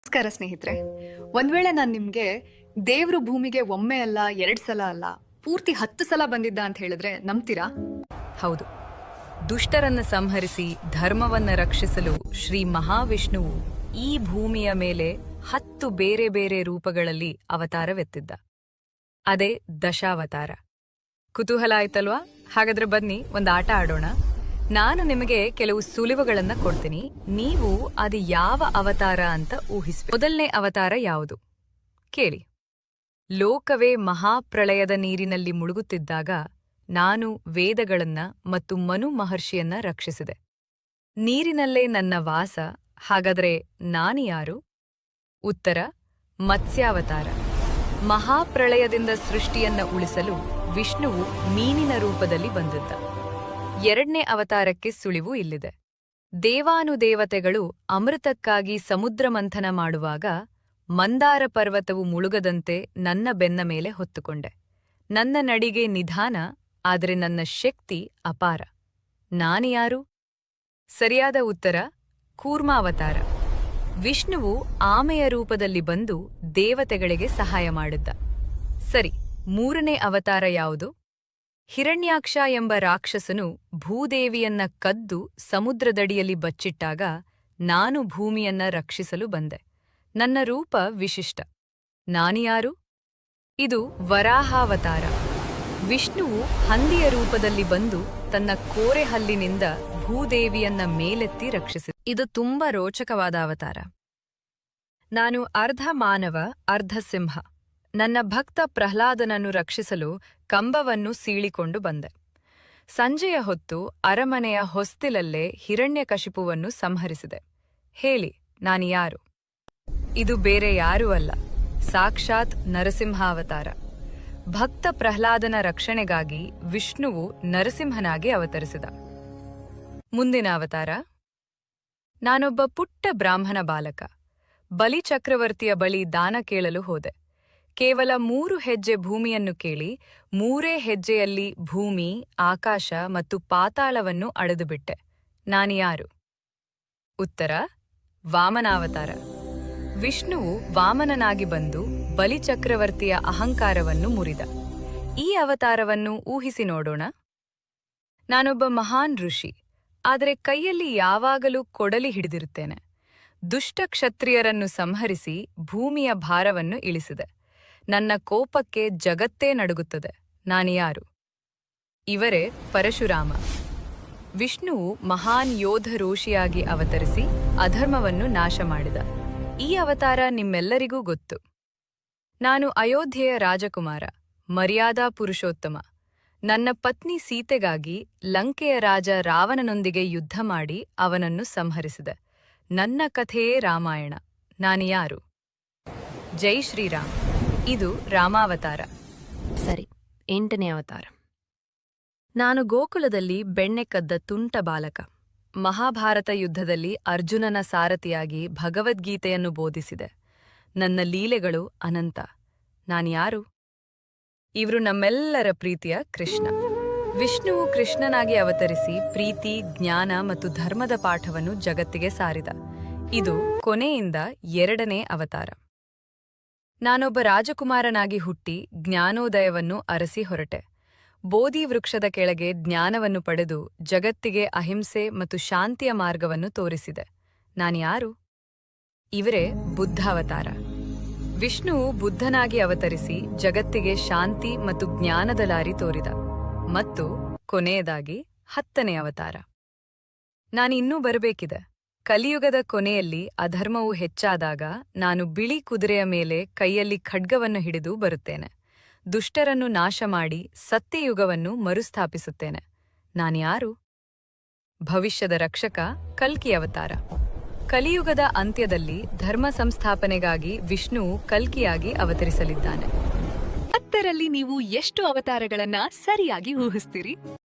ನಮಸ್ಕಾರ ಸ್ನೇಹಿತರೆ. ಒಂದ್ ವೇಳೆ ನಾನು ನಿಮ್ಗೆ ದೇವ್ರು ಭೂಮಿಗೆ ಒಮ್ಮೆ ಅಲ್ಲ 2 ಸಲ ಅಲ್ಲ ಪೂರ್ತಿ 10 ಸಲ ಬಂದಿದ್ದ ಅಂತ ಹೇಳಿದ್ರೆ ನಂಬ್ತೀರಾ? ಹೌದು. ದುಷ್ಟರನ್ನು ಸಂಹರಿಸಿ ಧರ್ಮವನ್ನ ರಕ್ಷಿಸಲು ಶ್ರೀ ಮಹಾವಿಷ್ಣುವು ಈ ಭೂಮಿಯ ಮೇಲೆ 10 ಬೇರೆ ಬೇರೆ ರೂಪಗಳಲ್ಲಿ ಅವತಾರವೆತ್ತಿದ್ದ. ಅದೇ ದಶಾವತಾರ. ಕುತೂಹಲ ಆಯ್ತಲ್ವಾ? ಹಾಗಾದ್ರೆ ಬನ್ನಿ ಒಂದು ಆಟ ಆಡೋಣ. ನಾನು ನಿಮಗೆ ಕೆಲವು ಸುಳಿವುಗಳನ್ನ ಕೊಡ್ತೀನಿ, ನೀವು ಅದು ಯಾವ ಅವತಾರ ಅಂತ ಊಹಿಸಿ. ಮೊದಲನೇ ಅವತಾರ ಯಾವುದು ಕೇಳಿ. ಲೋಕವೇ ಮಹಾಪ್ರಳಯದ ನೀರಿನಲ್ಲಿ ಮುಳುಗುತ್ತಿದ್ದಾಗ ನಾನು ವೇದಗಳನ್ನ ಮತ್ತು ಮನು ಮಹರ್ಷಿಯನ್ನ ರಕ್ಷಿಸಿದೆ. ನೀರಿನಲ್ಲೇ ನನ್ನ ವಾಸ. ಹಾಗಾದ್ರೆ ನಾನು ಯಾರು? ಉತ್ತರ: ಮತ್ಸ್ಯಾವತಾರ. ಮಹಾಪ್ರಳಯದಿಂದ ಸೃಷ್ಟಿಯನ್ನ ಉಳಿಸಲು ವಿಷ್ಣುವು ಮೀನಿನ ರೂಪದಲ್ಲಿ ಬಂದಿದ್ದ. ಎರಡನೇ ಅವತಾರಕ್ಕೆ ಸುಳಿವು ಇಲ್ಲಿದೆ. ದೇವಾನುದೇವತೆಗಳು ಅಮೃತಕ್ಕಾಗಿ ಸಮುದ್ರ ಮಂಥನ ಮಾಡುವಾಗ ಮಂದಾರ ಪರ್ವತವು ಮುಳುಗದಂತೆ ನನ್ನ ಬೆನ್ನ ಮೇಲೆ ಹೊತ್ತುಕೊಂಡೆ. ನನ್ನ ನಡಿಗೆ ನಿಧಾನ, ಆದರೆ ನನ್ನ ಶಕ್ತಿ ಅಪಾರ. ನಾನ್ಯಾರು? ಸರಿಯಾದ ಉತ್ತರ: ಕೂರ್ಮಾವತಾರ. ವಿಷ್ಣುವು ಆಮೆಯ ರೂಪದಲ್ಲಿ ಬಂದು ದೇವತೆಗಳಿಗೆ ಸಹಾಯ ಮಾಡಿದ್ದ. ಸರಿ, ಮೂರನೇ ಅವತಾರ ಯಾವುದು? ಹಿರಣ್ಯಾಕ್ಷ ಎಂಬ ರಾಕ್ಷಸನು ಭೂದೇವಿಯನ್ನ ಕದ್ದು ಸಮುದ್ರದಡಿಯಲ್ಲಿ ಬಚ್ಚಿಟ್ಟಾಗ ನಾನು ಭೂಮಿಯನ್ನ ರಕ್ಷಿಸಲು ಬಂದೆ. ನನ್ನ ರೂಪ ವಿಶಿಷ್ಟ. ನಾನ್ಯಾರು? ಇದು ವರಾಹಾವತಾರ. ವಿಷ್ಣುವು ಹಂದಿಯ ರೂಪದಲ್ಲಿ ಬಂದು ತನ್ನ ಕೋರೆ ಹಲ್ಲಿನಿಂದ ಭೂದೇವಿಯನ್ನ ಮೇಲೆತ್ತಿ ರಕ್ಷಿಸಿದ. ಇದು ತುಂಬಾ ರೋಚಕವಾದ ಅವತಾರ. ನಾನು ಅರ್ಧ ಮಾನವ, ಅರ್ಧ ಸಿಂಹ. ನನ್ನ ಭಕ್ತ ಪ್ರಹ್ಲಾದನನ್ನು ರಕ್ಷಿಸಲು ಕಂಬವನ್ನು ಸೀಳಿಕೊಂಡು ಬಂದೆ. ಸಂಜೆಯ ಹೊತ್ತು ಅರಮನೆಯ ಹೊಸ್ತಿಲಲ್ಲೇ ಹಿರಣ್ಯಕಶಿಪುವನ್ನು ಸಂಹರಿಸಿದೆ. ಹೇಳಿ, ನಾನು ಯಾರು? ಇದು ಬೇರೆ ಯಾರೂ ಅಲ್ಲ, ಸಾಕ್ಷಾತ್ ನರಸಿಂಹಾವತಾರ. ಭಕ್ತ ಪ್ರಹ್ಲಾದನ ರಕ್ಷಣೆಗಾಗಿ ವಿಷ್ಣುವು ನರಸಿಂಹನಾಗಿ ಅವತರಿಸಿದ. ಮುಂದಿನ ಅವತಾರ. ನಾನೊಬ್ಬ ಪುಟ್ಟ ಬ್ರಾಹ್ಮಣ ಬಾಲಕ. ಬಲಿಚಕ್ರವರ್ತಿಯ ಬಳಿ ದಾನ ಕೇಳಲು ಹೋದೆ. ಕೇವಲ 3 ಹೆಜ್ಜೆ ಭೂಮಿಯನ್ನು ಕೇಳಿ 3 ಹೆಜ್ಜೆಯಲ್ಲಿ ಭೂಮಿ, ಆಕಾಶ ಮತ್ತು ಪಾತಾಳವನ್ನು ಅಳೆದುಬಿಟ್ಟೆ. ನಾನ್ಯಾರು? ಉತ್ತರ: ವಾಮನಾವತಾರ. ವಿಷ್ಣುವು ವಾಮನನಾಗಿ ಬಂದು ಬಲಿಚಕ್ರವರ್ತಿಯ ಅಹಂಕಾರವನ್ನು ಮುರಿದ. ಈ ಅವತಾರವನ್ನು ಊಹಿಸಿ ನೋಡೋಣ. ನಾನೊಬ್ಬ ಮಹಾನ್ ಋಷಿ, ಆದರೆ ಕೈಯಲ್ಲಿ ಯಾವಾಗಲೂ ಕೊಡಲಿ ಹಿಡಿದಿರುತ್ತೇನೆ. ದುಷ್ಟ ಕ್ಷತ್ರಿಯರನ್ನು ಸಂಹರಿಸಿ ಭೂಮಿಯ ಭಾರವನ್ನು ಇಳಿಸಿದೆ. ನನ್ನ ಕೋಪಕ್ಕೆ ಜಗತ್ತೇ ನಡುಗುತ್ತದೆ. ನಾನ್ಯಾರು? ಇವರೇ ಪರಶುರಾಮ. ವಿಷ್ಣುವು ಮಹಾನ್ ಯೋಧ ರೋಷಿಯಾಗಿ ಅವತರಿಸಿ ಅಧರ್ಮವನ್ನು ನಾಶ ಮಾಡಿದ. ಈ ಅವತಾರ ನಿಮ್ಮೆಲ್ಲರಿಗೂ ಗೊತ್ತು. ನಾನು ಅಯೋಧ್ಯೆಯ ರಾಜಕುಮಾರ, ಮರ್ಯಾದಾ ಪುರುಷೋತ್ತಮ. ನನ್ನ ಪತ್ನಿ ಸೀತೆಗಾಗಿ ಲಂಕೆಯ ರಾಜ ರಾವಣನೊಂದಿಗೆ ಯುದ್ಧ ಮಾಡಿ ಅವನನ್ನು ಸಂಹರಿಸಿದೆ. ನನ್ನ ಕಥೆಯೇ ರಾಮಾಯಣ. ನಾನ್ಯಾರು? ಜೈ ಶ್ರೀರಾಮ್. ಇದು ರಾಮಾವತಾರ. ಸರಿ, 8ನೇ ಅವತಾರ. ನಾನು ಗೋಕುಲದಲ್ಲಿ ಬೆಣ್ಣೆ ಕದ್ದ ತುಂಟ ಬಾಲಕ. ಮಹಾಭಾರತ ಯುದ್ಧದಲ್ಲಿ ಅರ್ಜುನನ ಸಾರಥಿಯಾಗಿ ಭಗವದ್ಗೀತೆಯನ್ನು ಬೋಧಿಸಿದೆ. ನನ್ನ ಲೀಲೆಗಳು ಅನಂತ. ನಾನ್ಯಾರು? ಇವರು ನಮ್ಮೆಲ್ಲರ ಪ್ರೀತಿಯ ಕೃಷ್ಣ. ವಿಷ್ಣುವು ಕೃಷ್ಣನಾಗಿ ಅವತರಿಸಿ ಪ್ರೀತಿ, ಜ್ಞಾನ ಮತ್ತು ಧರ್ಮದ ಪಾಠವನ್ನು ಜಗತ್ತಿಗೆ ಸಾರಿದ. ಇದು ಕೊನೆಯಿಂದ 2ನೇ ಅವತಾರ. ನಾನೊಬ್ಬ ರಾಜಕುಮಾರನಾಗಿ ಹುಟ್ಟಿ ಜ್ಞಾನೋದಯವನ್ನು ಅರಸಿ ಹೊರಟೆ. ಬೋಧಿ ವೃಕ್ಷದ ಕೆಳಗೆ ಜ್ಞಾನವನ್ನು ಪಡೆದು ಜಗತ್ತಿಗೆ ಅಹಿಂಸೆ ಮತ್ತು ಶಾಂತಿಯ ಮಾರ್ಗವನ್ನು ತೋರಿಸಿದೆ. ನಾನ್ಯಾರು? ಇವರೇ ಬುದ್ಧಾವತಾರ. ವಿಷ್ಣುವು ಬುದ್ಧನಾಗಿ ಅವತರಿಸಿ ಜಗತ್ತಿಗೆ ಶಾಂತಿ ಮತ್ತು ಜ್ಞಾನದ ದಾರಿ ತೋರಿದ. ಮತ್ತು ಕೊನೆಯದಾಗಿ 10ನೇ ಅವತಾರ. ನಾನಿನ್ನೂ ಬರಬೇಕಿದೆ. ಕಲಿಯುಗದ ಕೊನೆಯಲ್ಲಿ ಅಧರ್ಮವು ಹೆಚ್ಚಾದಾಗ ನಾನು ಬಿಳಿ ಕುದುರೆಯ ಮೇಲೆ ಕೈಯಲ್ಲಿ ಖಡ್ಗವನ್ನು ಹಿಡಿದು ಬರುತ್ತೇನೆ. ದುಷ್ಟರನ್ನು ನಾಶ ಮಾಡಿ ಸತ್ಯಯುಗವನ್ನು ಮರುಸ್ಥಾಪಿಸುತ್ತೇನೆ. ನಾನ್ಯಾರು? ಭವಿಷ್ಯದ ರಕ್ಷಕ, ಕಲ್ಕಿ ಅವತಾರ. ಕಲಿಯುಗದ ಅಂತ್ಯದಲ್ಲಿ ಧರ್ಮ ಸಂಸ್ಥಾಪನೆಗಾಗಿ ವಿಷ್ಣುವು ಕಲ್ಕಿಯಾಗಿ ಅವತರಿಸಲಿದ್ದಾನೆ. 10ರಲ್ಲಿ ನೀವು ಎಷ್ಟು ಅವತಾರಗಳನ್ನ ಸರಿಯಾಗಿ ಊಹಿಸ್ತೀರಿ?